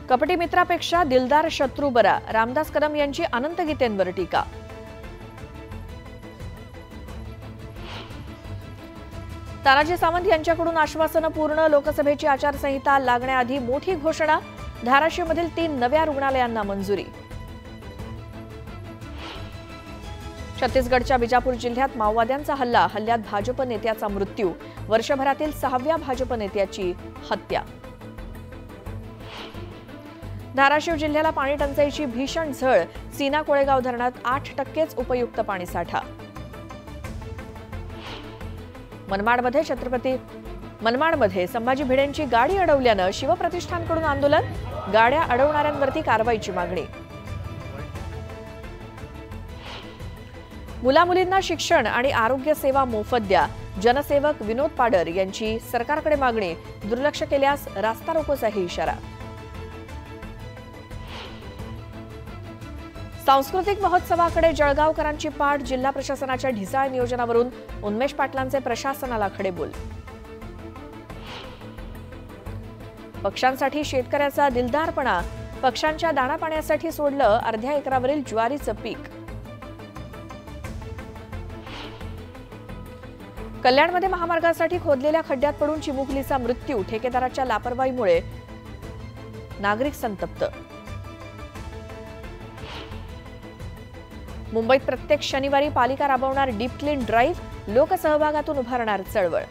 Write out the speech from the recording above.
कपटी मित्रापेक्षा दिलदार शत्रू बरा, रामदास कदम यांची अनंत गीतेंवर टीका. तानाजी सावंत यांच्याकडून आश्वासनं पूर्ण, लोकसभेची आचारसंहिता लागण्याआधी मोठी घोषणा, धाराशिवमधील 3 नव्या रुग्णालयांना मंजुरी. छत्तीसगडच्या बिजापूर जिल्ह्यात माओवाद्यांचा हल्ल्यात भाजप नेत्याचा मृत्यू, वर्षभरातील 6व्या भाजप नेत्याची हत्या. धाराशिव जिल्ह्याला पाणी टंचाईची भीषण झळ, सीना कोळेगाव धरणात 8% उपयुक्त पाणीसाठा. मनमाडमध्ये संभाजी भिडेंची गाडी अडवल्यानं शिवप्रतिष्ठानकडून आंदोलन, गाड्या अडवणाऱ्यांवरती कारवाईची मागणी. मुलामुलींना शिक्षण आणि आरोग्य सेवा मोफत द्या, जनसेवक विनोद पाडर यांची सरकारकडे मागणी, दुर्लक्ष केल्यास रास्ता रोकोचाही इशारा. सांस्कृतिक महोत्सवाकडे जळगावकरांची पाठ, जिल्हा प्रशासनाच्या ढिसाळ नियोजनावरून उन्मेष पाटलांचे प्रशासनाला खडेबोल. पक्षांसाठी शेतकऱ्याचा दिलदारपणा, पक्षांच्या दाणापाण्यासाठी सोडलं अर्ध्या एकरावरील ज्वारीचं पीक. कल्याणमध्ये महामार्गासाठी खोदलेल्या खड्ड्यात पडून चिमुकलीचा मृत्यू, ठेकेदाराच्या लापरवाहीमुळे नागरिक संतप्त. मुंबईत प्रत्येक शनिवारी पालिका राबवणार डीप क्लीन ड्राईव्ह, लोकसहभागातून उभारणार चळवळ.